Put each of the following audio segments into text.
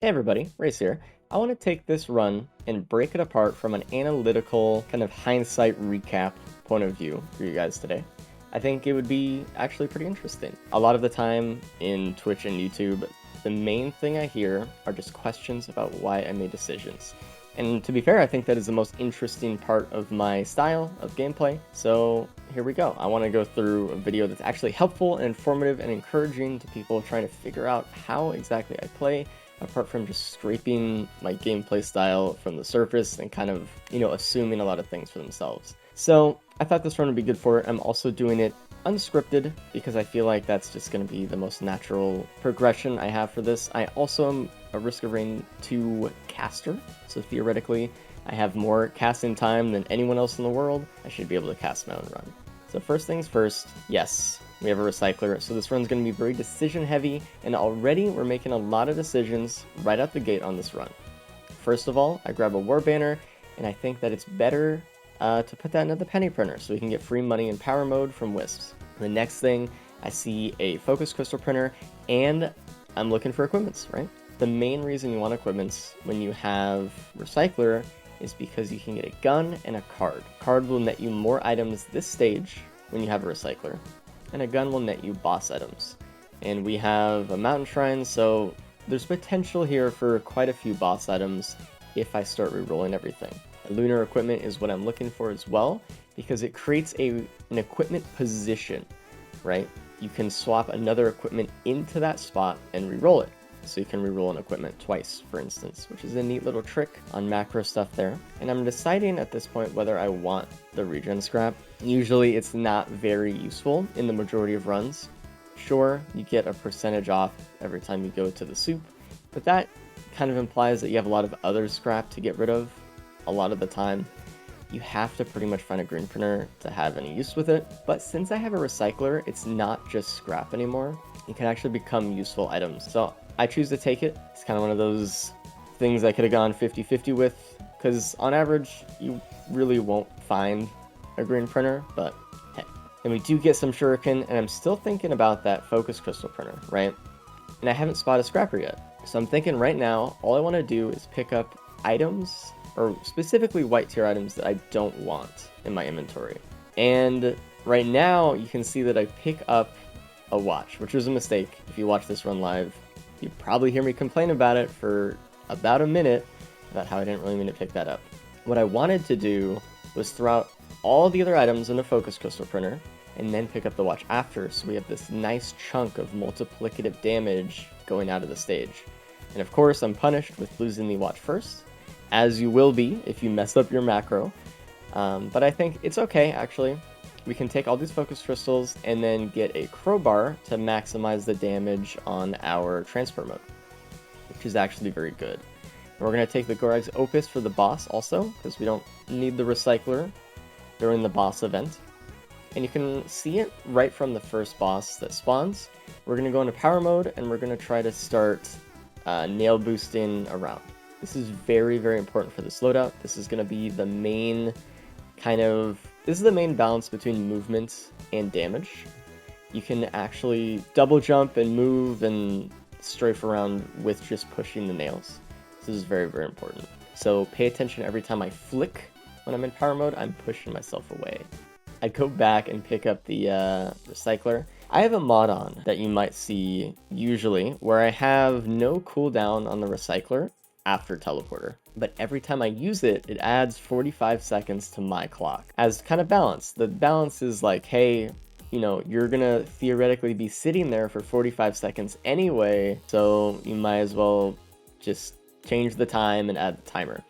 Hey everybody, Race here. I want to take this run and break it apart from an analytical, kind of hindsight recap point of view for you guys today. I think it would be actually pretty interesting. A lot of the time in Twitch and YouTube, the main thing I hear are just questions about why I made decisions. And to be fair, I think that is the most interesting part of my style of gameplay. So here we go. I want to go through a video that's actually helpful and informative and encouraging to people trying to figure out how exactly I play, apart from just scraping my gameplay style from the surface and kind of, assuming a lot of things for themselves. So I thought this run would be good for it. I'm also doing it unscripted because I feel like that's just going to be the most natural progression I have for this. I also am a Risk of Rain 2 caster, so theoretically I have more casting time than anyone else in the world. I should be able to cast my own run. So first things first, yes, we have a recycler, so this run's going to be very decision heavy, and already we're making a lot of decisions right out the gate on this run. First of all, I grab a war banner, and I think that it's better to put that into the penny printer so we can get free money in power mode from wisps. The next thing, I see a focus crystal printer, and I'm looking for equipments, right? The main reason you want equipments when you have recycler is because you can get a gun and a card. Card will net you more items this stage when you have a recycler, and a gun will net you boss items. And we have a mountain shrine, so there's potential here for quite a few boss items if I start rerolling everything. A lunar equipment is what I'm looking for as well, because it creates an equipment position, right? You can swap another equipment into that spot and reroll it. So you can reroll an equipment twice, for instance, which is a neat little trick on macro stuff there. And I'm deciding at this point whether I want the regen scrap. Usually it's not very useful in the majority of runs. Sure, you get a percentage off every time you go to the soup, but that kind of implies that you have a lot of other scrap to get rid of. A lot of the time, you have to pretty much find a green printer to have any use with it. But since I have a recycler, it's not just scrap anymore. It can actually become useful items. So I choose to take it. It's kind of one of those things I could have gone 50-50 with, because on average, you really won't find a green printer, but hey. And we do get some shuriken, and I'm still thinking about that focus crystal printer, right? And I haven't spotted a scrapper yet. So I'm thinking right now, all I want to do is pick up items, or specifically white tier items that I don't want in my inventory. And right now, you can see that I pick up a watch, which was a mistake. If you watch this run live, you probably hear me complain about it for about a minute about how I didn't really mean to pick that up. What I wanted to do was throw out all the other items in a focus crystal printer and then pick up the watch after, so we have this nice chunk of multiplicative damage going out of the stage. And of course, I'm punished with losing the watch first, as you will be if you mess up your macro. But I think it's okay, actually. We can take all these focus crystals and then get a crowbar to maximize the damage on our transfer mode, which is actually very good. And we're going to take the Gorag's Opus for the boss also, because we don't need the recycler during the boss event. And you can see it right from the first boss that spawns. We're going to go into power mode, and we're going to try to start nail boosting around. This is very, very important for this loadout. This is going to be the main this is the main balance between movement and damage. You can actually double jump and move and strafe around with just pushing the nails. This is very, very important. So pay attention every time I flick when I'm in power mode, I'm pushing myself away. I'd go back and pick up the recycler. I have a mod on that you might see usually where I have no cooldown on the recycler after teleporter, but every time I use it, it adds 45 seconds to my clock as kind of balance. The balance is like, hey, you're gonna theoretically be sitting there for 45 seconds anyway, so you might as well just change the time and add the timer.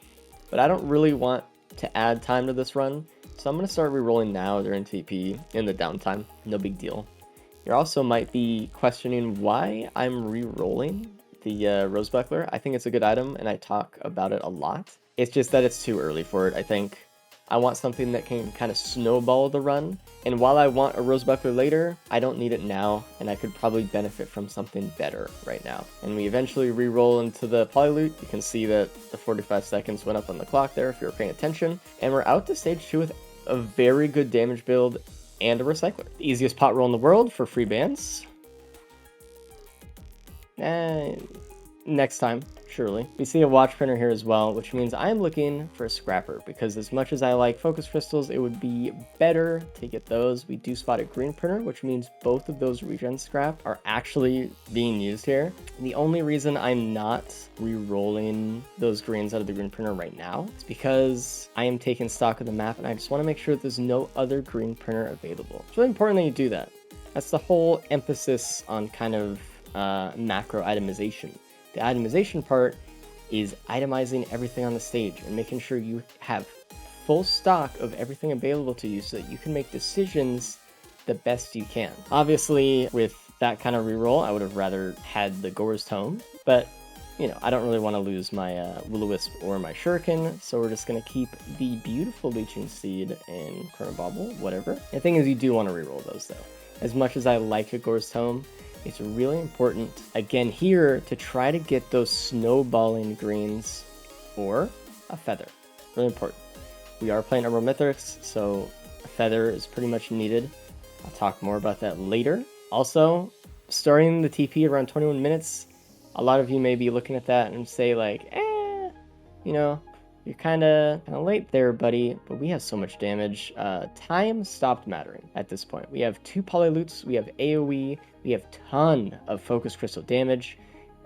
But I don't really want to add time to this run, so I'm gonna start rerolling now during TP in the downtime. No big deal. You also might be questioning why I'm rerolling the Rose Buckler. I think it's a good item, and I talk about it a lot. It's just that it's too early for it, I think. I want something that can kind of snowball the run, and while I want a Rose Buckler later, I don't need it now, and I could probably benefit from something better right now. And we eventually re-roll into the Polyloot. You can see that the 45 seconds went up on the clock there if you were paying attention, and we're out to stage 2 with a very good damage build and a recycler. The easiest pot roll in the world for free bans. Next time. surely. We see a watch printer here as well, which means I'm looking for a scrapper, because as much as I like focus crystals, it would be better to get those. We do spot a green printer, which means both of those regen scrap are actually being used here. The only reason I'm not re-rolling those greens out of the green printer right now is because I am taking stock of the map, and I just want to make sure that there's no other green printer available. It's really important that you do that. That's the whole emphasis on kind of macro itemization. The itemization part is itemizing everything on the stage and making sure you have full stock of everything available to you so that you can make decisions the best you can. Obviously, with that kind of reroll, I would have rather had the Gore's Tome, but you know, I don't really want to lose my Will-O-Wisp or my Shuriken, so we're just going to keep the beautiful Leeching Seed and Chronobauble, whatever. The thing is, you do want to reroll those though. As much as I like a Gore's Tome, it's really important, again here, to try to get those snowballing greens or a feather. Really important. We are playing Umbral Mithrix, so a feather is pretty much needed. I'll talk more about that later. Also, starting the TP around 21 minutes, a lot of you may be looking at that and say like, you know, you're kind of late there, buddy, but we have so much damage. Time stopped mattering at this point. We have 2 Polylutes, we have AoE, we have ton of Focus Crystal damage.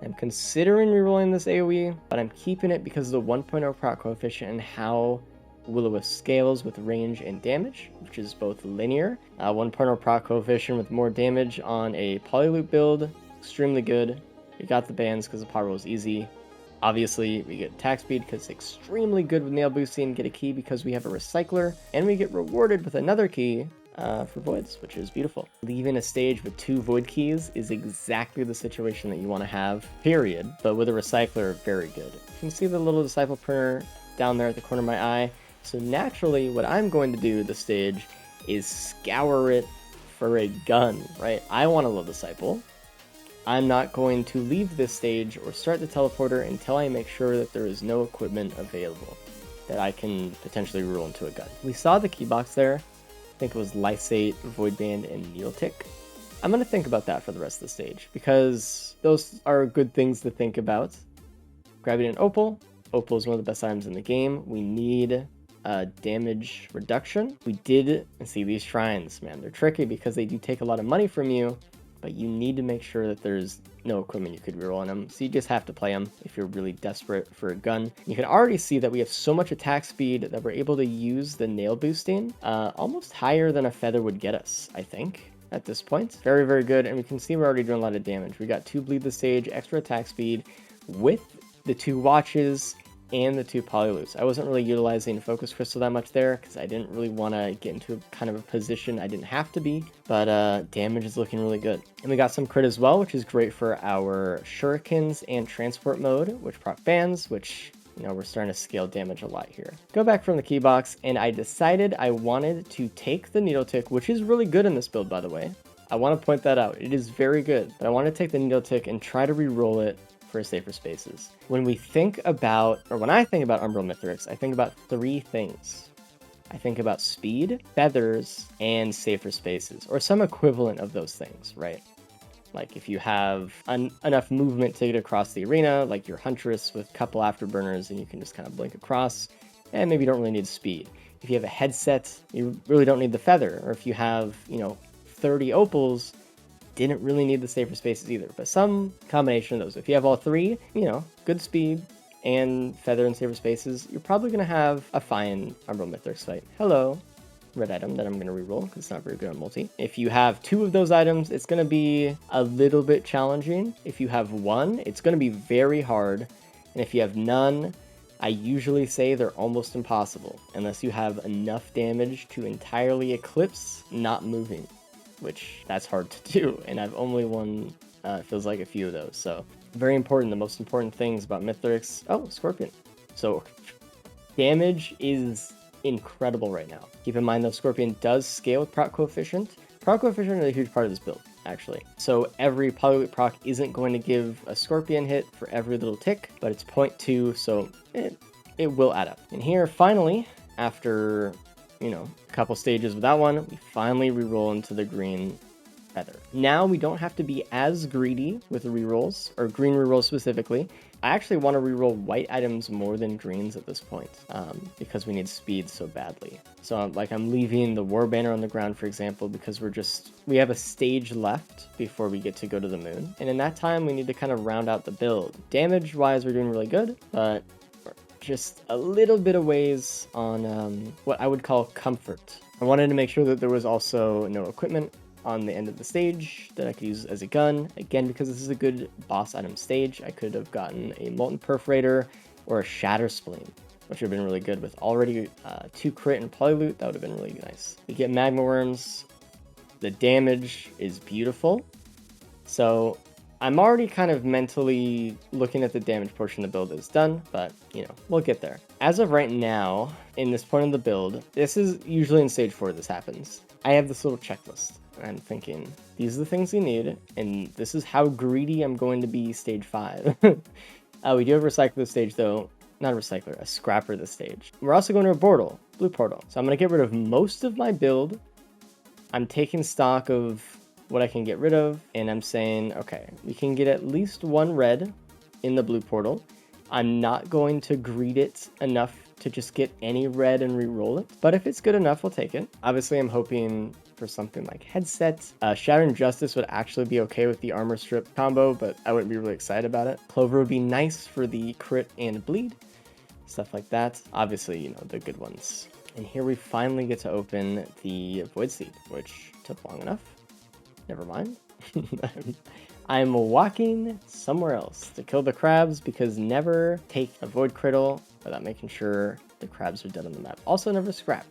I'm considering rerolling this AoE, but I'm keeping it because of the 1.0 proc coefficient and how Will-O-Wisp scales with range and damage, which is both linear. 1.0 proc coefficient with more damage on a Polylute build, extremely good. We got the bans because the power roll is easy. Obviously, we get attack speed because it's extremely good with nail boosting, get a key because we have a recycler, and we get rewarded with another key for voids, which is beautiful. Leaving a stage with 2 void keys is exactly the situation that you want to have, period. But with a recycler, very good. You can see the little disciple printer down there at the corner of my eye. So naturally, what I'm going to do with the stage is scour it for a gun, right? I want a little disciple. I'm not going to leave this stage or start the teleporter until I make sure that there is no equipment available that I can potentially roll into a gun. We saw the key box there. I think it was Lysate, Voidband, and Needle Tick. I'm going to think about that for the rest of the stage because those are good things to think about. Grabbing an Opal. Opal is one of the best items in the game. We need damage reduction. We did see these shrines, man. They're tricky because they do take a lot of money from you, but you need to make sure that there's no equipment you could reroll on them. So you just have to play them if you're really desperate for a gun. You can already see that we have so much attack speed that we're able to use the nail boosting almost higher than a feather would get us, I think, at this point. Very, very good. And we can see we're already doing a lot of damage. We got 2 bleed the stage, extra attack speed with the 2 watches and the 2 Polylutes. I wasn't really utilizing Focus Crystal that much there because I didn't really want to get into kind of a position I didn't have to be, but damage is looking really good. And we got some crit as well, which is great for our Shurikens and Transport Mode, which proc bans, which, you know, we're starting to scale damage a lot here. Go back from the key box, and I decided I wanted to take the Needle Tick, which is really good in this build, by the way. I want to point that out. It is very good, but I want to take the Needle Tick and try to re-roll it for safer spaces. When we think about, or when I think about Umbral Mithrix, I think about 3 things. I think about speed, feathers, and safer spaces, or some equivalent of those things, right? Like if you have enough movement to get across the arena, like your Huntress with a couple afterburners and you can just kind of blink across, and maybe you don't really need speed. If you have a headset, you really don't need the feather, or if you have, you know, 30 opals, didn't really need the safer spaces either, but some combination of those. If you have all 3, you know, good speed and feather and safer spaces, you're probably going to have a fine Umbral Mithrix fight. Hello, red item that I'm going to reroll because it's not very good on multi. If you have 2 of those items, it's going to be a little bit challenging. If you have 1, it's going to be very hard. And if you have none, I usually say they're almost impossible unless you have enough damage to entirely eclipse not moving, which that's hard to do, and I've only won, feels like a few of those, so very important. The most important things about Mithrix, oh, Scorpion. So damage is incredible right now. Keep in mind though, Scorpion does scale with proc coefficient. Proc coefficient is a huge part of this build, actually. So every Polylute proc isn't going to give a Scorpion hit for every little tick, but it's 0.2, so it will add up. And here, finally, after, you know, a couple stages with that one, we finally reroll into the green feather. Now we don't have to be as greedy with the rerolls, or green rerolls specifically, I actually want to reroll white items more than greens at this point, because we need speed so badly. So I'm leaving the war banner on the ground, for example, because we have a stage left before we get to go to the moon. And in that time, we need to kind of round out the build. Damage wise, we're doing really good, but just a little bit of ways on what I would call comfort. I wanted to make sure that there was also no equipment on the end of the stage that I could use as a gun. Again, because this is a good boss item stage, I could have gotten a Molten Perforator or a Shatter Spleen, which would have been really good with already 2 crit and Polyloot. That would have been really nice. We get Magma Worms. The damage is beautiful. So I'm already kind of mentally looking at the damage portion of the build is done, but you know, we'll get there. As of right now, in this point of the build, this is usually in stage 4 this happens. I have this little checklist. I'm thinking, these are the things you need, and this is how greedy I'm going to be stage 5. We do have a recycler this stage, though. Not a recycler, a scrapper this stage. We're also going to a portal, blue portal. So I'm going to get rid of most of my build. I'm taking stock of what I can get rid of, and I'm saying, okay, we can get at least 1 red in the blue portal. I'm not going to greed it enough to just get any red and re-roll it, but if it's good enough, we'll take it. Obviously, I'm hoping for something like headset. Shattering Justice would actually be okay with the armor strip combo, but I wouldn't be really excited about it. Clover would be nice for the crit and bleed, stuff like that. Obviously, you know, the good ones. And here we finally get to open the Void Seed, which took long enough. Never mind. I'm walking somewhere else to kill the crabs, because never take a Void Cradle without making sure the crabs are dead on the map. Also, never scrap.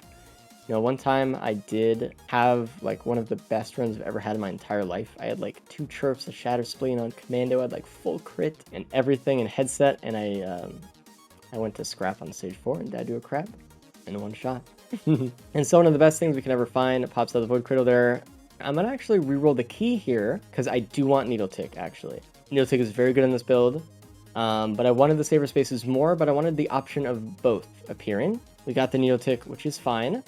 You know, one time I did have like one of the best runs I've ever had in my entire life. I had like 2 chirps, a Shatter Spleen on commando, I had like full crit and everything in headset, and I went to scrap on stage 4 and died to a crab in 1 shot. And so one of the best things we can ever find, it pops out the Void Cradle there. I'm gonna actually reroll the key here, because I do want Needle Tick, actually. Needle Tick is very good in this build, but I wanted the Saver Spaces more, but I wanted the option of both appearing. We got the Needle Tick, which is fine,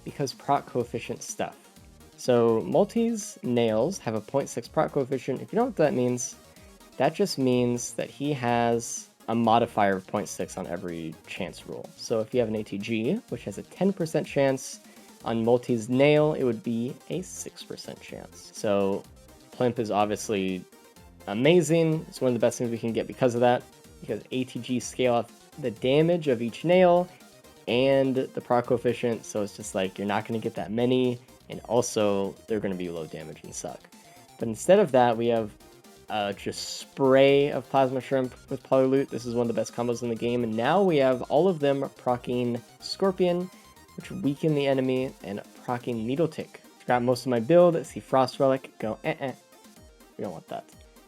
because proc coefficient stuff. So Multi's nails have a 0.6 proc coefficient. If you know what that means, that just means that he has a modifier of 0.6 on every chance roll. So if you have an ATG, which has a 10% chance, on Multi's nail, it would be a 6% chance. So Plimp is obviously amazing. It's one of the best things we can get because of that, because ATG scale off the damage of each nail and the proc coefficient, so it's just like you're not going to get that many, and also they're going to be low damage and suck. But instead of that, we have just spray of Plasma Shrimp with Polyloot. This is one of the best combos in the game, and now we have all of them proccing Scorpion, which weaken the enemy, and proccing Needle Tick. Got most of my build. See Frost Relic, go We don't want that.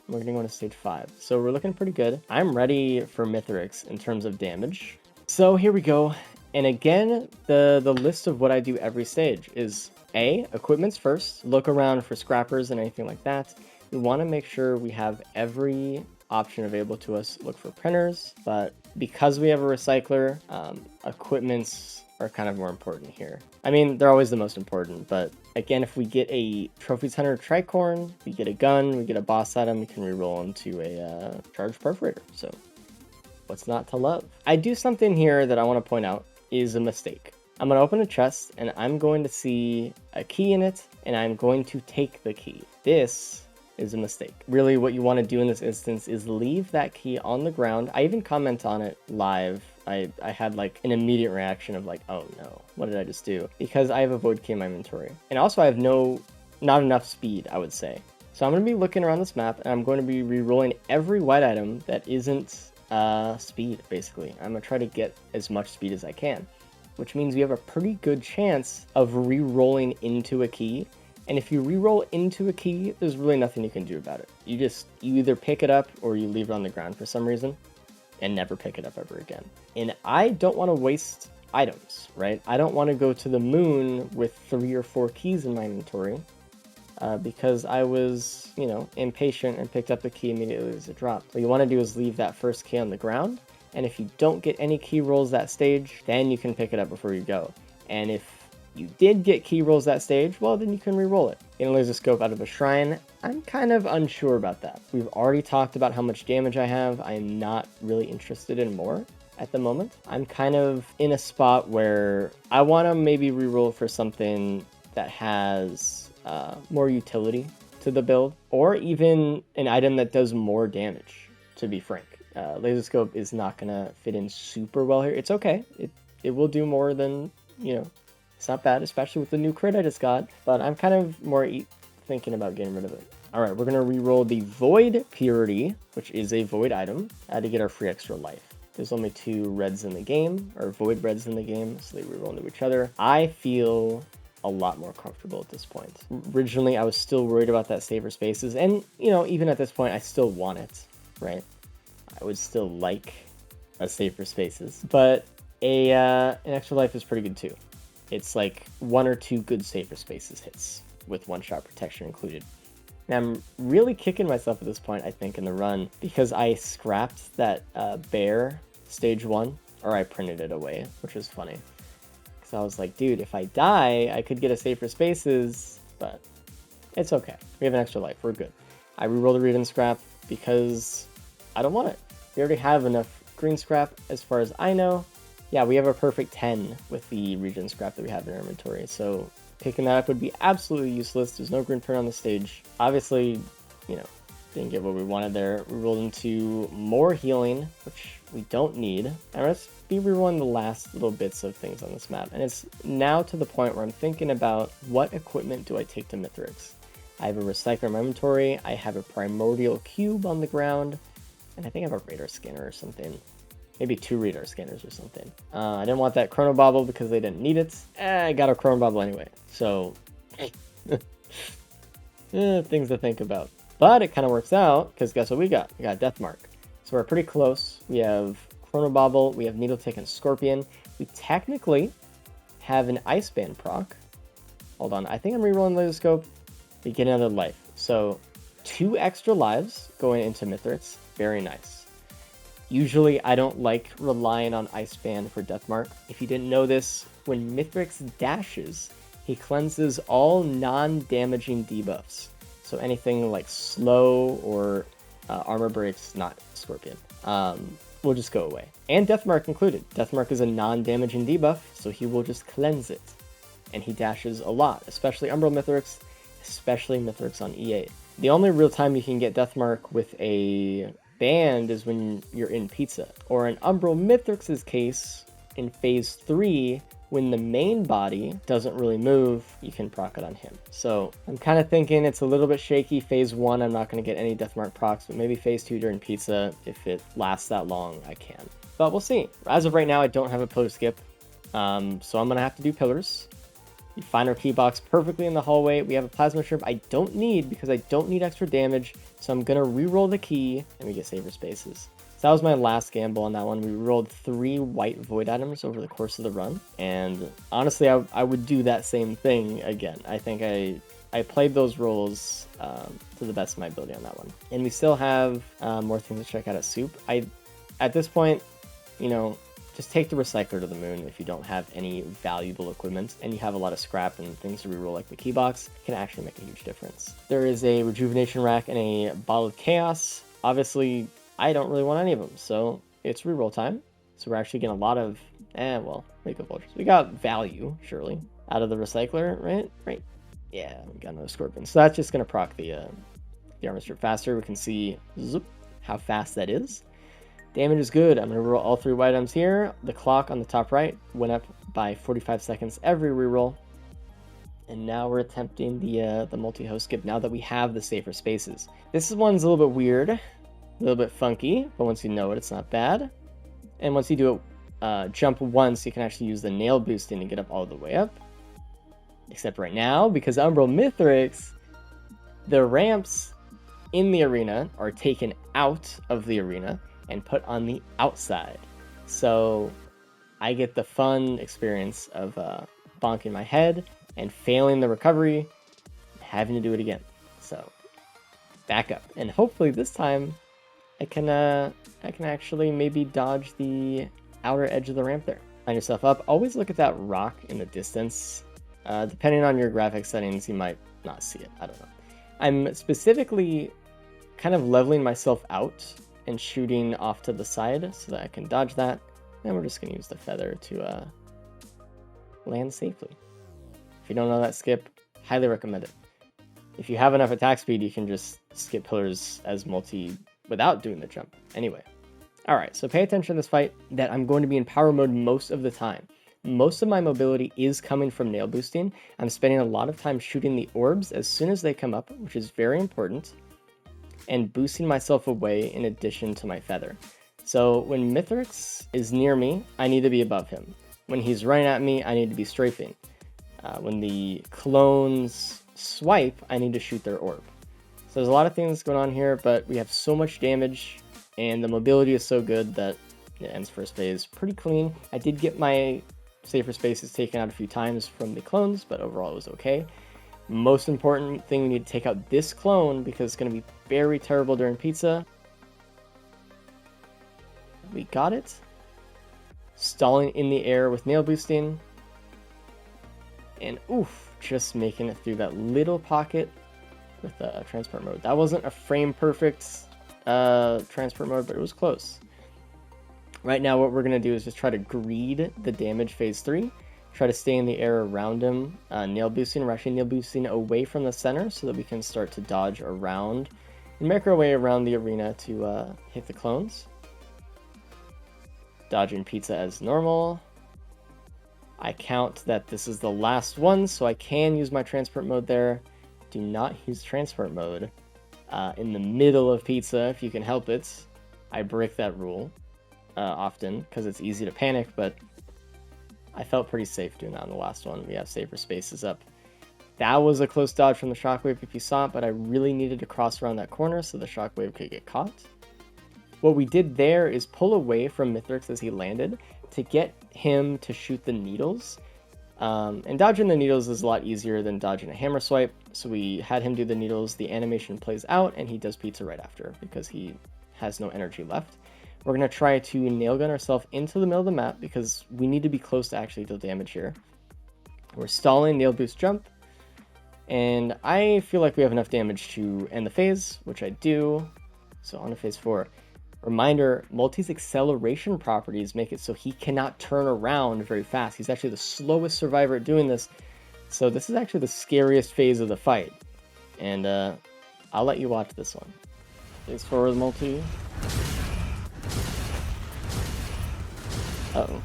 We're going to go into stage 5. So we're looking pretty good. I'm ready for Mithrix in terms of damage. So here we go. And again, the list of what I do every stage is A, equipments first. Look around for scrappers and anything like that. We want to make sure we have every option available to us. Look for printers, but because we have a recycler, equipments are kind of more important here. I mean, they're always the most important, but again, if we get a Trophies Hunter Tricorn, we get a gun, we get a boss item, we can reroll into a Charged Perforator. So what's not to love? I do something here that I want to point out is a mistake. I'm going to open a chest, and I'm going to see a key in it, and I'm going to take the key. This is a mistake. Really, what you want to do in this instance is leave that key on the ground. I even comment on it live. I had like an immediate reaction of like, oh no, what did I just do? Because I have a void key in my inventory. And also I have not enough speed, I would say. So I'm going to be looking around this map, and I'm going to be re-rolling every white item that isn't speed, basically. I'm going to try to get as much speed as I can, which means you have a pretty good chance of re-rolling into a key. And if you re-roll into a key, there's really nothing you can do about it. You either pick it up or you leave it on the ground for some reason and never pick it up ever again. And I don't want to waste items, right? I don't want to go to the moon with 3 or 4 keys in my inventory because I was, you know, impatient and picked up the key immediately as it dropped. What you want to do is leave that first key on the ground, and if you don't get any key rolls that stage, then you can pick it up before you go. And if you did get key rolls that stage, well, then you can re-roll it. In a laser scope out of a shrine, I'm kind of unsure about that. We've already talked about how much damage I have. I'm not really interested in more at the moment. I'm kind of in a spot where I want to maybe re-roll for something that has more utility to the build, or even an item that does more damage, to be frank. Laser scope is not going to fit in super well here. It's okay. It will do more than, you know, it's not bad, especially with the new crit I just got, but I'm kind of more thinking about getting rid of it. All right, we're going to re-roll the Void Purity, which is a Void item, to get our free extra life. There's only 2 reds in the game, or Void reds in the game, so they re-roll into each other. I feel a lot more comfortable at this point. Originally, I was still worried about that safer spaces, and, you know, even at this point, I still want it, right? I would still like a safer spaces, but an extra life is pretty good too. It's like 1 or 2 good safer spaces hits with 1-shot protection included. And I'm really kicking myself at this point, I think, in the run, because I scrapped that bear stage 1, or I printed it away, which is funny. Because I was like, dude, if I die, I could get a safer spaces, but it's okay. We have an extra life, we're good. I rerolled a regen scrap because I don't want it. We already have enough green scrap as far as I know. Yeah, we have a perfect 10 with the regen scrap that we have in our inventory, so picking that up would be absolutely useless. There's no green print on the stage. Obviously, you know, didn't get what we wanted there. We rolled into more healing, which we don't need. And let's be rerolling the last little bits of things on this map. And it's now to the point where I'm thinking about what equipment do I take to Mithrix. I have a recycler in my inventory. I have a primordial cube on the ground. And I think I have a radar scanner or something. Maybe 2 radar scanners or something. I didn't want that chrono bobble because they didn't need it. I got a chrono bobble anyway. So, things to think about. But it kind of works out because guess what we got? We got Death Mark. So we're pretty close. We have chrono bobble. We have needle tick and scorpion. We technically have an ice band proc. Hold on. I think I'm rerolling laser scope. We get another life. So 2 extra lives going into Mithrix. Very nice. Usually, I don't like relying on Ice Band for Death Mark. If you didn't know this, when Mithrix dashes, he cleanses all non-damaging debuffs. So anything like slow or armor breaks, not Scorpion, will just go away. And Death Mark included. Death Mark is a non-damaging debuff, so he will just cleanse it. And he dashes a lot, especially Umbral Mithrix, especially Mithrix on E8. The only real time you can get Death Mark with a band is when you're in Pizza, or in Umbral Mithrix's case, in phase 3, when the main body doesn't really move, you can proc it on him. So I'm kind of thinking it's a little bit shaky. Phase 1, I'm not going to get any Deathmark procs, but maybe phase 2 during Pizza, if it lasts that long, I can. But we'll see. As of right now, I don't have a pillar skip, so I'm going to have to do pillars. You find our key box perfectly in the hallway. We have a plasma shrimp I don't need because I don't need extra damage. So I'm going to re-roll the key and we get saver spaces. So that was my last gamble on that one. We rolled 3 white void items over the course of the run. And honestly, I would do that same thing again. I think I played those rolls to the best of my ability on that one. And we still have more things to check out at Soup. At this point, you know, just take the recycler to the moon if you don't have any valuable equipment and you have a lot of scrap and things to reroll like the key box. It can actually make a huge difference. There is a rejuvenation rack and a bottle of chaos. Obviously, I don't really want any of them, so it's reroll time. So we're actually getting a lot of, makeup vultures. We got value, surely, out of the recycler, right? Right. Yeah, we got another scorpion. So that's just gonna proc the armor strip faster. We can see how fast that is. Damage is good. I'm going to roll all 3 white items here. The clock on the top right went up by 45 seconds every reroll. And now we're attempting the multi-host skip now that we have the safer spaces. This one's a little bit weird, a little bit funky, but once you know it, it's not bad. And once you do it, jump once, you can actually use the nail boosting to get up all the way up. Except right now, because Umbral Mithrix, the ramps in the arena are taken out of the arena and put on the outside. So I get the fun experience of bonking my head and failing the recovery, and having to do it again. So back up. And hopefully this time I can actually maybe dodge the outer edge of the ramp there. Line yourself up. Always look at that rock in the distance. Depending on your graphics settings, you might not see it. I don't know. I'm specifically kind of leveling myself out and shooting off to the side so that I can dodge that. And we're just going to use the feather to land safely. If you don't know that skip, highly recommend it. If you have enough attack speed, you can just skip pillars as multi without doing the jump. Anyway. Alright, so pay attention to this fight that I'm going to be in power mode most of the time. Most of my mobility is coming from nail boosting. I'm spending a lot of time shooting the orbs as soon as they come up, which is very important, and boosting myself away in addition to my feather. So when Mithrix is near me, I need to be above him. When he's running at me, I need to be strafing. When the clones swipe, I need to shoot their orb. So there's a lot of things going on here, but we have so much damage, and the mobility is so good that it ends first phase pretty clean. I did get my safer spaces taken out a few times from the clones, but overall it was okay. Most important thing, we need to take out this clone because it's going to be very terrible during pizza. We got it. Stalling in the air with nail boosting. And oof, just making it through that little pocket with transport mode. That wasn't a frame perfect transport mode, but it was close. Right now what we're going to do is just try to greed the damage phase 3. Try to stay in the air around him. Nail boosting. We're actually nail boosting away from the center so that we can start to dodge around and make our way around the arena to hit the clones. Dodging pizza as normal. I count that this is the last one, so I can use my transport mode there. Do not use transport mode in the middle of pizza if you can help it. I break that rule often because it's easy to panic, but I felt pretty safe doing that on the last one. We have safer spaces up. That was a close dodge from the shockwave if you saw it, but I really needed to cross around that corner so the shockwave could get caught. What we did there is pull away from Mithrix as he landed to get him to shoot the needles. And dodging the needles is a lot easier than dodging a hammer swipe. So we had him do the needles, the animation plays out, and he does pizza right after because he has no energy left. We're going to try to nail gun ourselves into the middle of the map because we need to be close to actually deal damage here. We're stalling, nail boost jump, and I feel like we have enough damage to end the phase, which I do. So on to phase 4. Reminder, Multi's acceleration properties make it so he cannot turn around very fast. He's actually the slowest survivor at doing this. So this is actually the scariest phase of the fight. And I'll let you watch this one. Phase 4 with Multi. Uh-oh.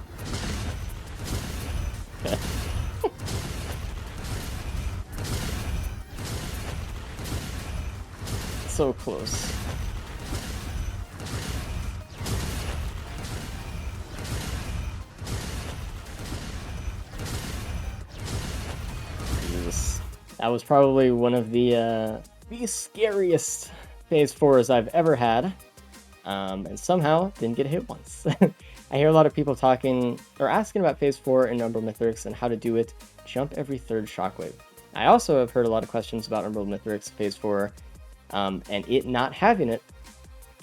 Okay. So close. Jesus. That was probably one of the scariest phase 4s I've ever had. And somehow didn't get hit once. I hear a lot of people talking or asking about phase 4 in Umbral Mithrix and how to do it. Jump every third shockwave. I also have heard a lot of questions about Umbral Mithrix phase 4 and it not having it.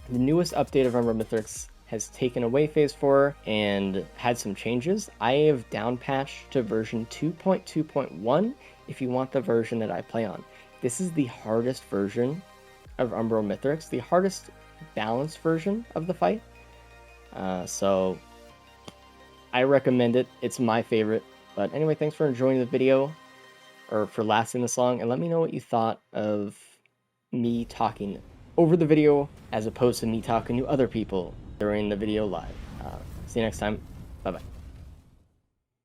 The newest update of Umbral Mithrix has taken away phase 4 and had some changes. I have down patched to version 2.2.1 if you want the version that I play on. This is the hardest version of Umbral Mithrix, the hardest balanced version of the fight. So I recommend it. It's my favorite. But anyway, thanks for enjoying the video or for lasting this long, and let me know what you thought of me talking over the video as opposed to me talking to other people during the video live. See you next time. Bye-bye.